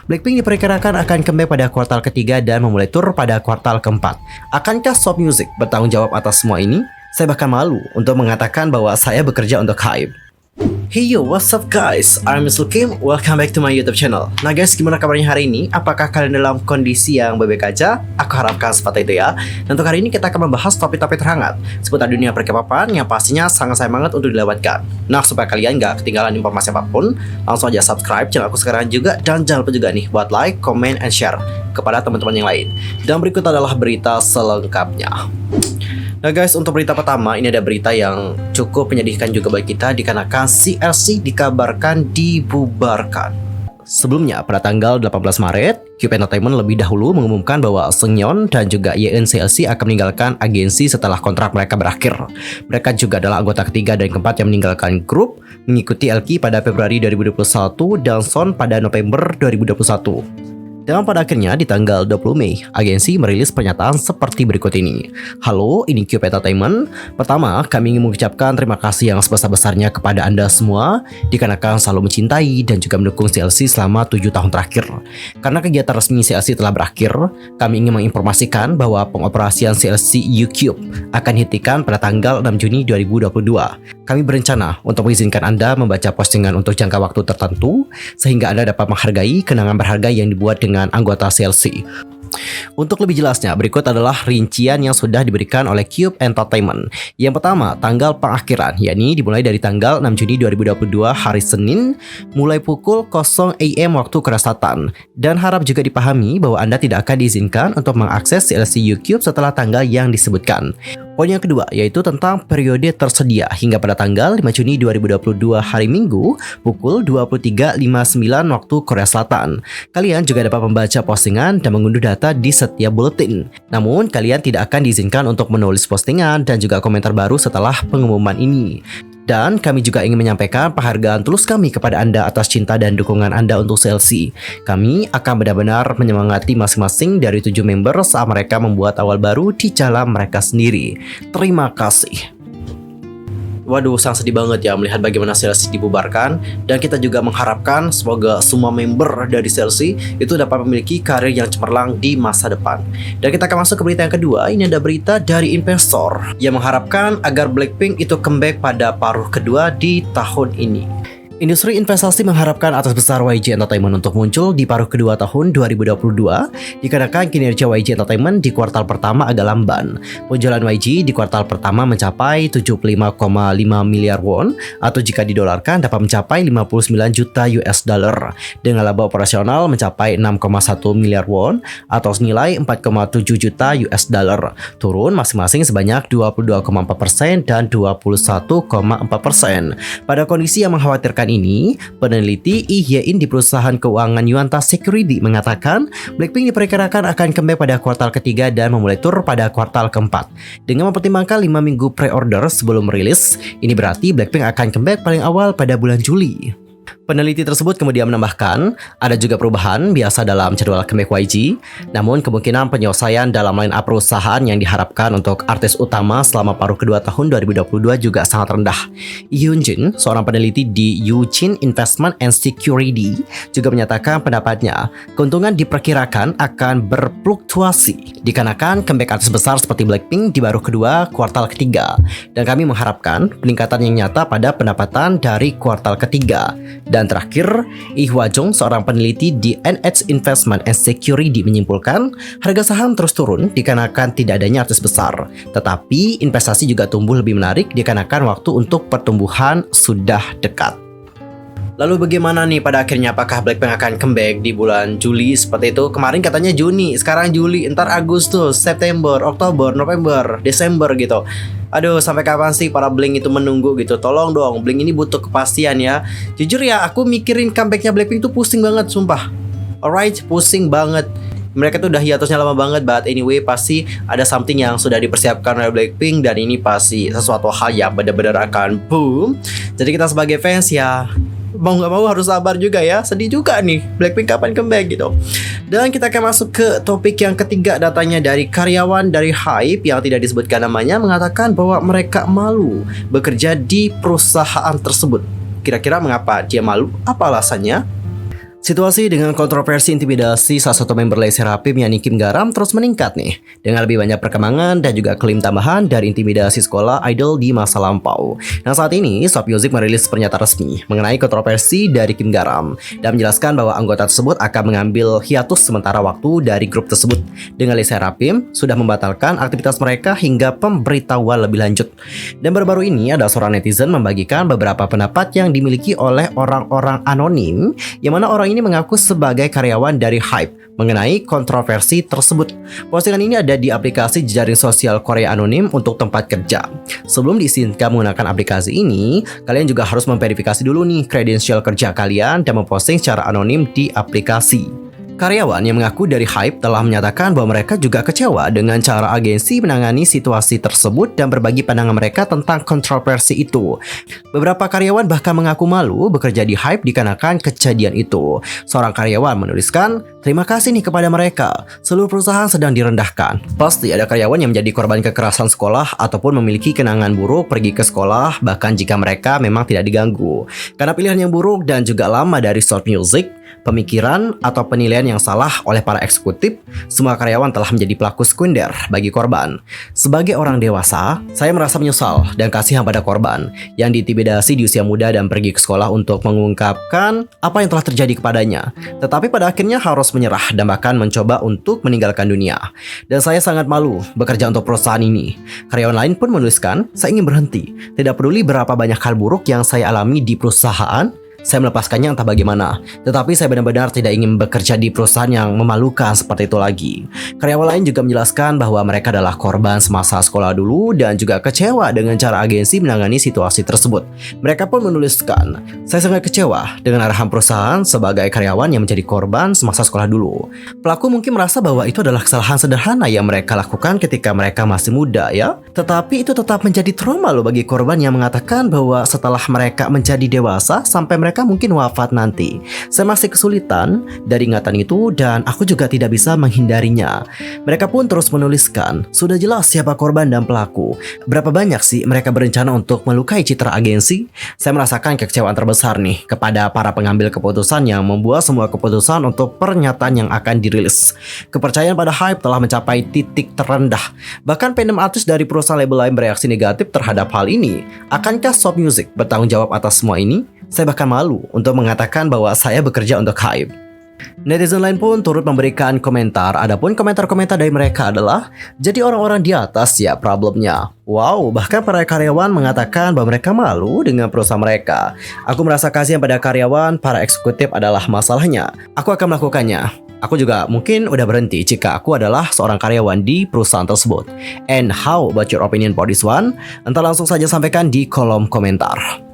Blackpink diperkirakan akan comeback pada kuartal ketiga dan memulai tur pada kuartal keempat. Akankah Soft Music bertanggung jawab atas semua ini? Saya bahkan malu untuk mengatakan bahwa saya bekerja untuk HYBE. Hey yo, what's up guys? I'm Mr. Kim, welcome back to my YouTube channel. Nah guys, gimana kabarnya hari ini? Apakah kalian dalam kondisi yang baik-baik aja? Aku harapkan seperti itu ya. Dan untuk hari ini kita akan membahas topik-topik terhangat seputar dunia per-K-popan yang pastinya sangat sayang banget untuk dilewatkan. Nah, supaya kalian gak ketinggalan informasi apapun, langsung aja subscribe channel aku sekarang juga. Dan jangan lupa juga nih buat like, comment, and share kepada teman-teman yang lain. Dan berikut adalah berita selengkapnya. Nah guys, untuk berita pertama, ini ada berita yang cukup menyedihkan juga bagi kita dikarenakan CLC dikabarkan dibubarkan. Sebelumnya, pada tanggal 18 Maret, Cube Entertainment lebih dahulu mengumumkan bahwa Seungyeon dan juga Yeon CLC akan meninggalkan agensi setelah kontrak mereka berakhir. Mereka juga adalah anggota ketiga dan keempat yang meninggalkan grup, mengikuti LK pada Februari 2021 dan Son pada November 2021. Dan pada akhirnya di tanggal 20 Mei, agensi merilis pernyataan seperti berikut ini. Halo, ini Cube Entertainment. Pertama, kami ingin mengucapkan terima kasih yang sebesar-besarnya kepada Anda semua dikarenakan selalu mencintai dan juga mendukung CLC selama 7 tahun terakhir. Karena kegiatan resmi CLC telah berakhir, kami ingin menginformasikan bahwa pengoperasian CLC U-Cube akan dihentikan pada tanggal 6 Juni 2022. Kami berencana untuk mengizinkan Anda membaca postingan untuk jangka waktu tertentu sehingga Anda dapat menghargai kenangan berharga yang dibuat dengan anggota CLC. Untuk lebih jelasnya, berikut adalah rincian yang sudah diberikan oleh Cube Entertainment. Yang pertama, tanggal pengakhiran, yakni dimulai dari tanggal 6 Juni 2022 hari Senin, mulai pukul 0 AM waktu Korea Selatan. Dan harap juga dipahami bahwa Anda tidak akan diizinkan untuk mengakses CLC U-Cube setelah tanggal yang disebutkan. Poin yang kedua yaitu tentang periode tersedia hingga pada tanggal 5 Juni 2022 hari Minggu pukul 23.59 waktu Korea Selatan. Kalian juga dapat membaca postingan dan mengunduh data di setiap buletin. Namun kalian tidak akan diizinkan untuk menulis postingan dan juga komentar baru setelah pengumuman ini. Dan kami juga ingin menyampaikan penghargaan tulus kami kepada Anda atas cinta dan dukungan Anda untuk CLC. Kami akan benar-benar menyemangati masing-masing dari 7 member saat mereka membuat awal baru di jalan mereka sendiri. Terima kasih. Waduh, sangat sedih banget ya melihat bagaimana CLC dibubarkan. Dan kita juga mengharapkan semoga semua member dari CLC itu dapat memiliki karir yang cemerlang di masa depan. Dan kita akan masuk ke berita yang kedua. Ini ada berita dari investor yang mengharapkan agar Blackpink itu comeback pada paruh kedua di tahun ini. Industri investasi mengharapkan atas besar YG Entertainment untuk muncul di paruh kedua tahun 2022 dikarenakan kinerja YG Entertainment di kuartal pertama agak lamban. Penjualan YG di kuartal pertama mencapai 75,5 miliar won atau jika didolarkan dapat mencapai 59 juta US dollar dengan laba operasional mencapai 6,1 miliar won atau senilai 4,7 juta US dollar, turun masing-masing sebanyak 22,4% dan 21,4%. Pada kondisi yang mengkhawatirkan ini, peneliti Lee Hye-in di perusahaan keuangan Yuanta Security mengatakan Blackpink diperkirakan akan comeback pada kuartal ketiga dan memulai tur pada kuartal keempat. Dengan mempertimbangkan 5 minggu pre-order sebelum rilis, ini berarti Blackpink akan comeback paling awal pada bulan Juli. Peneliti tersebut kemudian menambahkan, ada juga perubahan biasa dalam jadwal comeback YG, namun kemungkinan penyelesaian dalam line up perusahaan yang diharapkan untuk artis utama selama paruh kedua tahun 2022 juga sangat rendah. Yoon Jin, seorang peneliti di Eugene Investment and Security, juga menyatakan pendapatnya, keuntungan diperkirakan akan berfluktuasi dikarenakan comeback artis besar seperti Blackpink di paruh kedua kuartal ketiga, dan kami mengharapkan peningkatan yang nyata pada pendapatan dari kuartal ketiga. Dan terakhir, Lee Hwa-jong, seorang peneliti di NH Investment and Security menyimpulkan, harga saham terus turun dikarenakan tidak adanya artis besar. Tetapi investasi juga tumbuh lebih menarik dikarenakan waktu untuk pertumbuhan sudah dekat. Lalu bagaimana nih pada akhirnya, apakah Blackpink akan comeback di bulan Juli seperti itu? Kemarin katanya Juni, sekarang Juli, entar Agustus, September, Oktober, November, Desember gitu. Aduh, sampai kapan sih para Blink itu menunggu gitu? Tolong dong, Blink ini butuh kepastian ya. Jujur ya, aku mikirin comebacknya Blackpink tuh pusing banget, sumpah. Alright, pusing banget. Mereka tuh udah hiatusnya lama banget, but anyway pasti ada something yang sudah dipersiapkan oleh Blackpink dan ini pasti sesuatu hal yang benar-benar akan boom. Jadi kita sebagai fans ya mau nggak mau harus sabar juga ya. Sedih juga nih Blackpink kapan comeback gitu. Dan kita akan masuk ke topik yang ketiga. Datanya dari karyawan dari HYBE yang tidak disebutkan namanya mengatakan bahwa mereka malu bekerja di perusahaan tersebut. Kira-kira mengapa dia malu? Apa alasannya? Situasi dengan kontroversi intimidasi salah satu member Lay Serapim yakni Kim Garam terus meningkat nih, dengan lebih banyak perkembangan dan juga klaim tambahan dari intimidasi sekolah idol di masa lampau. Nah, saat ini Shop Music merilis pernyataan resmi mengenai kontroversi dari Kim Garam dan menjelaskan bahwa anggota tersebut akan mengambil hiatus sementara waktu dari grup tersebut, dengan Lay Serapim sudah membatalkan aktivitas mereka hingga pemberitahuan lebih lanjut. Dan baru-baru ini ada seorang netizen membagikan beberapa pendapat yang dimiliki oleh orang-orang anonim, yang mana orang ini mengaku sebagai karyawan dari HYBE mengenai kontroversi tersebut. Postingan ini ada di aplikasi jejaring sosial Korea Anonim untuk tempat kerja. Sebelum diizinkan menggunakan aplikasi ini, kalian juga harus memverifikasi dulu nih kredensial kerja kalian dan memposting secara anonim di aplikasi. Karyawan yang mengaku dari HYBE telah menyatakan bahwa mereka juga kecewa dengan cara agensi menangani situasi tersebut dan berbagi pandangan mereka tentang kontroversi itu. Beberapa karyawan bahkan mengaku malu bekerja di HYBE dikarenakan kejadian itu. Seorang karyawan menuliskan, "Terima kasih nih kepada mereka, seluruh perusahaan sedang direndahkan." Pasti ada karyawan yang menjadi korban kekerasan sekolah ataupun memiliki kenangan buruk pergi ke sekolah, bahkan jika mereka memang tidak diganggu. Karena pilihan yang buruk dan juga lama dari Shop Music, pemikiran atau penilaian yang salah oleh para eksekutif, semua karyawan telah menjadi pelaku sekunder bagi korban. Sebagai orang dewasa, saya merasa menyesal dan kasihan pada korban yang diintimidasi di usia muda dan pergi ke sekolah untuk mengungkapkan apa yang telah terjadi kepadanya, tetapi pada akhirnya harus menyerah dan bahkan mencoba untuk meninggalkan dunia. Dan saya sangat malu bekerja untuk perusahaan ini. Karyawan lain pun menuliskan, "Saya ingin berhenti. Tidak peduli berapa banyak hal buruk yang saya alami di perusahaan, saya melepaskannya entah bagaimana. Tetapi saya benar-benar tidak ingin bekerja di perusahaan yang memalukan seperti itu lagi." Karyawan lain juga menjelaskan bahwa mereka adalah korban semasa sekolah dulu dan juga kecewa dengan cara agensi menangani situasi tersebut. Mereka pun menuliskan, "Saya sangat kecewa dengan arahan perusahaan sebagai karyawan yang menjadi korban semasa sekolah dulu. Pelaku mungkin merasa bahwa itu adalah kesalahan sederhana yang mereka lakukan ketika mereka masih muda ya. Tetapi itu tetap menjadi trauma loh bagi korban yang mengatakan bahwa setelah mereka menjadi dewasa sampai mereka mungkin wafat nanti. Saya masih kesulitan dari ingatan itu dan aku juga tidak bisa menghindarinya." Mereka pun terus menuliskan, "Sudah jelas siapa korban dan pelaku. Berapa banyak sih mereka berencana untuk melukai citra agensi? Saya merasakan kekecewaan terbesar nih kepada para pengambil keputusan yang membuat semua keputusan untuk pernyataan yang akan dirilis. Kepercayaan pada HYBE telah mencapai titik terendah. Bahkan fandom artis dari perusahaan label lain bereaksi negatif terhadap hal ini. Akankah Shop Music bertanggung jawab atas semua ini? Saya bahkan malu untuk mengatakan bahwa saya bekerja untuk HYBE." Netizen lain pun turut memberikan komentar. Adapun komentar-komentar dari mereka adalah, "Jadi orang-orang di atas ya problemnya. Wow, bahkan para karyawan mengatakan bahwa mereka malu dengan perusahaan mereka. Aku merasa kasihan pada karyawan, para eksekutif adalah masalahnya. Aku akan melakukannya. Aku juga mungkin udah berhenti jika aku adalah seorang karyawan di perusahaan tersebut. And how about your opinion for this one? Entah langsung saja sampaikan di kolom komentar."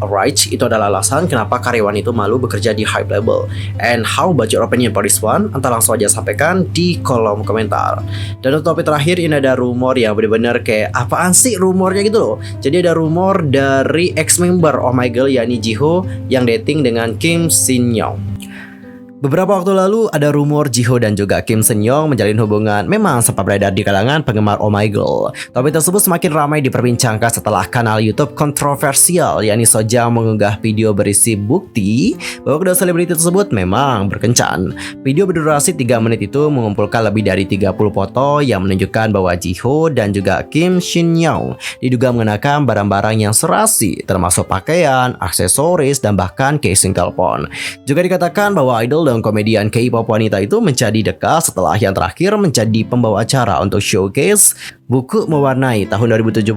Alright, itu adalah alasan kenapa karyawan itu malu bekerja di HYBE label. And how about your opinion for this one? Entah langsung aja sampaikan di kolom komentar. Dan untuk topik terakhir, ini ada rumor yang benar-benar kayak apaan sih rumornya gitu loh. Jadi ada rumor dari ex-member Oh My Girl yakni Jihyo yang dating dengan Kim Shin Young. Beberapa waktu lalu ada rumor Jihyo dan juga Kim Shin Young menjalin hubungan memang sempat beredar di kalangan penggemar Oh My Girl. Topik tersebut semakin ramai diperbincangkan setelah kanal YouTube kontroversial yakni Sojang mengunggah video berisi bukti bahwa kedua selebriti tersebut memang berkencan. Video berdurasi 3 menit itu mengumpulkan lebih dari 30 foto yang menunjukkan bahwa Jihyo dan juga Kim Shin Young diduga mengenakan barang-barang yang serasi termasuk pakaian, aksesoris, dan bahkan casing telepon. Juga dikatakan bahwa idol dan komedian K-pop wanita itu menjadi dekat setelah yang terakhir menjadi pembawa acara untuk showcase buku mewarnai tahun 2017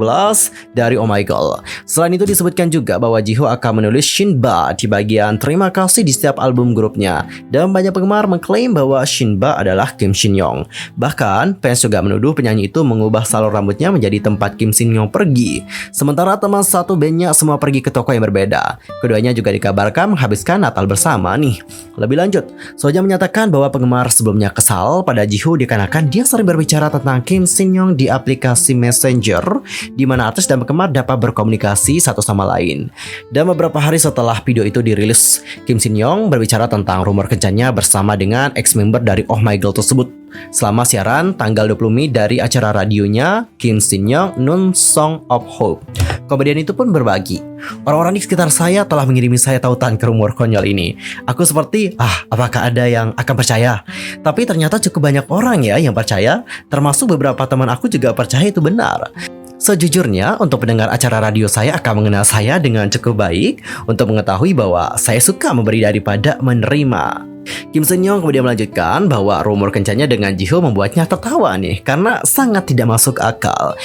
dari Oh My Girl. Selain itu disebutkan juga bahwa Jihyo akan menulis Shinba di bagian terima kasih di setiap album grupnya, dan banyak penggemar mengklaim bahwa Shinba adalah Kim Shin Young. Bahkan fans juga menuduh penyanyi itu mengubah salur rambutnya menjadi tempat Kim Shin Young pergi. Sementara teman satu bandnya semua pergi ke toko yang berbeda. Keduanya juga dikabarkan menghabiskan Natal bersama nih. Lebih lanjut, Soja menyatakan bahwa penggemar sebelumnya kesal pada Jihyo dikarenakan dia sering berbicara tentang Kim Shin Young di aplikasi Messenger, di mana artis dan penggemar dapat berkomunikasi satu sama lain. Dan beberapa hari setelah video itu dirilis, Kim Shin Young berbicara tentang rumor kencannya bersama dengan ex-member dari Oh My Girl tersebut. selama siaran tanggal 20 Mei dari acara radionya Kim Shin Young Noon Song of Hope. Komedian itu pun berbagi, orang-orang di sekitar saya telah mengirimi saya tautan ke rumor konyol ini. Aku seperti, apakah ada yang akan percaya? Tapi ternyata cukup banyak orang ya yang percaya, termasuk beberapa teman aku juga percaya itu benar. Sejujurnya, untuk pendengar acara radio saya akan mengenal saya dengan cukup baik untuk mengetahui bahwa saya suka memberi daripada menerima. Kim Shin Young kemudian melanjutkan bahwa rumor kencannya dengan Jiho membuatnya tertawa nih, karena sangat tidak masuk akal.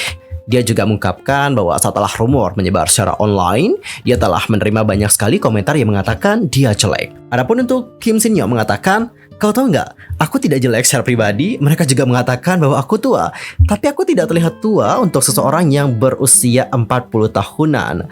Dia juga mengungkapkan bahwa setelah rumor menyebar secara online, dia telah menerima banyak sekali komentar yang mengatakan dia jelek. Adapun untuk Kim Shin Young mengatakan, kau tahu nggak, aku tidak jelek secara pribadi. Mereka juga mengatakan bahwa aku tua, tapi aku tidak terlihat tua untuk seseorang yang berusia 40 tahunan.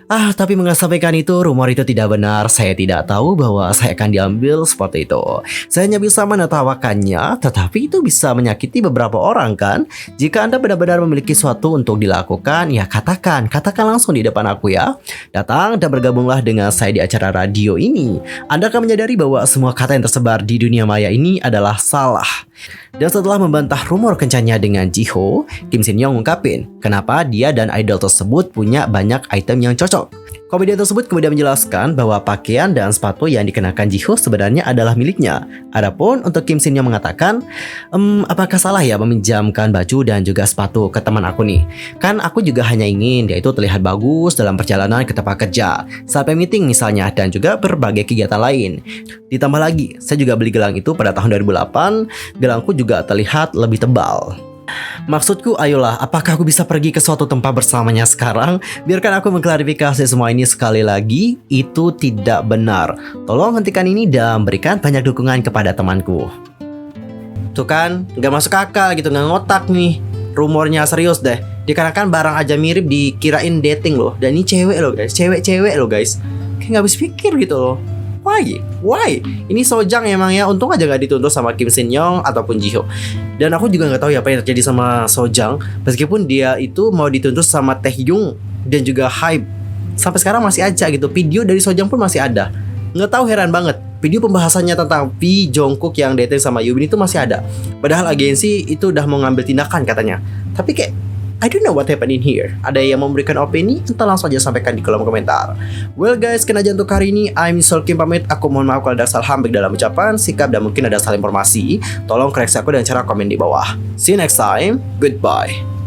Tapi menyampaikan itu, rumor itu tidak benar. Saya tidak tahu bahwa saya akan diambil seperti itu. Saya hanya bisa menertawakannya, tetapi itu bisa menyakiti beberapa orang kan. Jika Anda benar-benar memiliki sesuatu untuk dilakukan, ya katakan langsung di depan aku ya. Datang dan bergabunglah dengan saya di acara radio ini. Anda akan menyadari bahwa semua kata yang tersebar di dunia maya ini adalah salah. Dan setelah membantah rumor kencannya dengan Jiho, Kim Shin Young mengungkapin kenapa dia dan idol tersebut punya banyak item yang cocok. Komedian tersebut kemudian menjelaskan bahwa pakaian dan sepatu yang dikenakan Jiho sebenarnya adalah miliknya. Adapun untuk Kim Shin Young mengatakan, apakah salah ya meminjamkan baju dan juga sepatu ke teman aku nih? Kan aku juga hanya ingin dia itu terlihat bagus dalam perjalanan ke tempat kerja, sampai meeting misalnya, dan juga berbagai kegiatan lain. Ditambah lagi, saya juga beli gelang itu pada tahun 2008, gelangku juga terlihat lebih tebal. Maksudku, ayolah, apakah aku bisa pergi ke suatu tempat bersamanya sekarang? Biarkan aku mengklarifikasi semua ini sekali lagi, itu tidak benar. Tolong hentikan ini dan berikan banyak dukungan kepada temanku. Tuh kan, gak masuk akal gitu, gak ngotak nih. Rumornya serius deh. Dikarenakan barang aja mirip dikirain dating loh. Dan ini cewek loh guys, cewek-cewek loh guys. Kayak gak habis pikir gitu loh. Why? Ini Sojang emang ya. Untung aja gak dituntut sama Kim Shin Young ataupun Jiho. Dan aku juga gak tahu ya apa yang terjadi sama Sojang. Meskipun dia itu mau dituntut sama Taehyung dan juga Hybe, sampai sekarang masih aja gitu. Video dari Sojang pun masih ada. Gak tahu, heran banget. Video pembahasannya tentang V Jungkook yang dating sama Yubin itu masih ada. Padahal agensi itu udah mau ngambil tindakan katanya. Tapi kayak I don't know what happened in here. Ada yang memberikan opini? Entah, langsung aja sampaikan di kolom komentar. Well guys, sekian aja untuk hari ini. I'm Sol Kim pamit. Aku mohon maaf kalau ada salah baik dalam ucapan, sikap, dan mungkin ada salah informasi. Tolong koreksi aku dengan cara komen di bawah. See you next time. Goodbye.